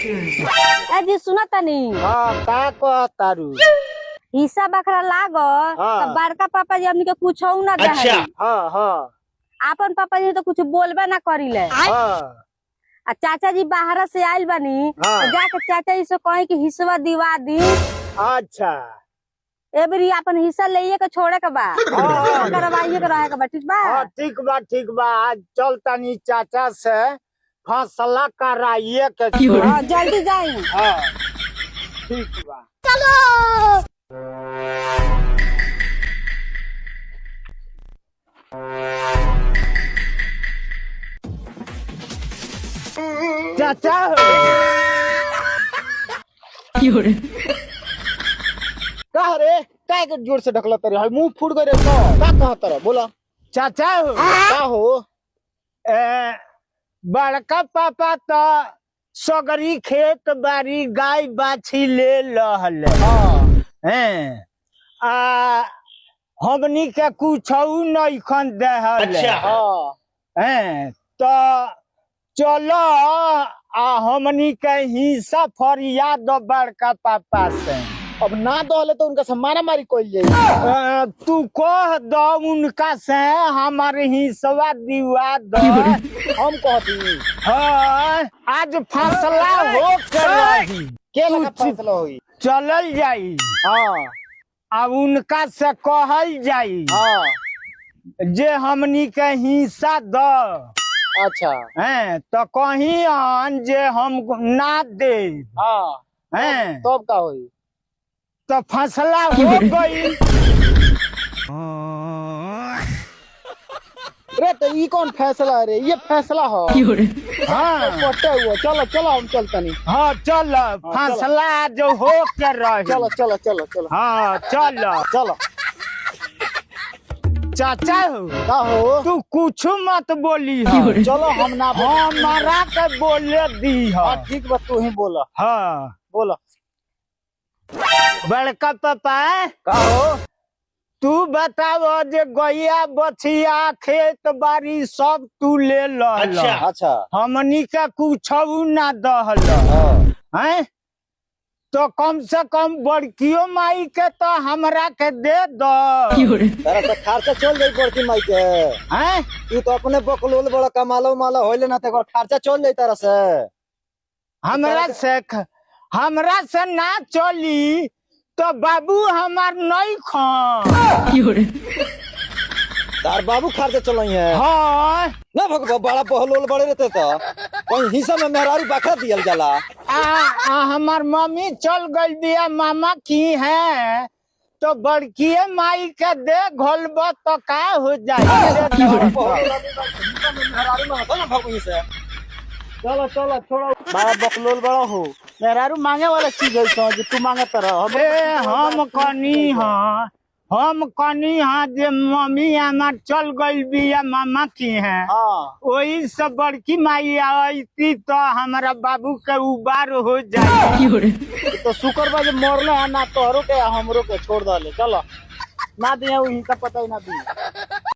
ए जी सुना तनी हाँ का कहतारू। हिस्सा बखरा लागो हाँ। तो बड़का पापा जी हमनी के कुछ ना दे अच्छा। हाँ हाँ आपन पापा जी तो कुछ बोलबे ना करिले हाँ आ चाचा जी बाहर से आइल बनी हाँ। तो जाके चाचा जी से कहे कि हिस्सा दिवा दी अच्छा एबरी अपन हिस्सा लेइए के छोड़े के बा हाँ। करवाइए के रहे के बा ठीक बा हाँ ठीक बा आज चल तनी चाचा से फैसला कराइए के छोड़। हाँ जल्दी जाई हाँ ठीक बा। चाचा का रे का के जोर से ढकला तरे है मुंह फूट गए रे का कहा तरह बोला चाचा का हो बड़का पापा तो सगरी खेत बाड़ी गाय बाछी ले लहल हैं आ हमनी के कुछ नहीं खन देहल अच्छा। हैं तो चलो आ हमनी के हिस्सा फरिया दो बड़का पापा से। अब ना दहले तो उनका से मारा मारी कोई जाए। तू कह दो उनका से हमारे हिस्सा दिवा दो। हम कहती हाँ आज फैसला हो के रही के लगा फैसला हुई। चलल जाई हाँ अब उनका से कहल जाई हाँ जे हमनी के हिस्सा दो अच्छा हैं तो कहीं आन जे हम ना दे हाँ हैं तब का हुई। तो फैसला हो गई। रे तो ये कौन फैसला है रे ये फैसला हो हाँ पट्टे हुआ चलो चलो हम चलता नहीं। हाँ चल फैसला जो हो के रही। चलो चलो चलो चलो हाँ चल चलो चाचा हो का हो तू कुछ मत बोली हो। चलो हम ना हमारा के बोले दी हो। हाँ ठीक बा तू ही बोला हाँ बोला बड़का पापा का हो। तू बताओ जे गैया बछिया खेत बाड़ी सब तू ले लो। अच्छा। अच्छा हमनी के कुछ ना दहल हाँ हैं तो कम से कम बड़कियो माई के तो हमरा के दे दो। तेरा से खर्चा चल जाई बड़की माई के। हैं तू तो अपने बकलोल बड़ा कमाला उमाला होइले ना तो खर्चा चल जाई तेरा से। हमरा से ना चली तो बाबू हमार नहीं खान। तार बाबू खर्चा चलाई है हाँ ना भगवा बड़ा बहलोल बड़े रहते तो कहीं हिस्सा में मेहरारू बखरा दियल जाला। हमार मम्मी चल गई बिया मामा की है तो बड़की माई के दे घोलब तो का हो जाए। चलो चलो छोड़ो बड़ा बकलोल बड़ा हो मेहरारू मांगे वाला चीज है जो तू मांगे तरह हम कनी हाँ जे मम्मी हमार चल गई बिया मामा की है हाँ वही सब बड़की माई आती तो हमारा बाबू के उबार हो जाए। तो शुक्र बा जे मरले है ना तोहरो के हमरो के छोड़ दले। चलो ना दिया वही का पता ही ना दी।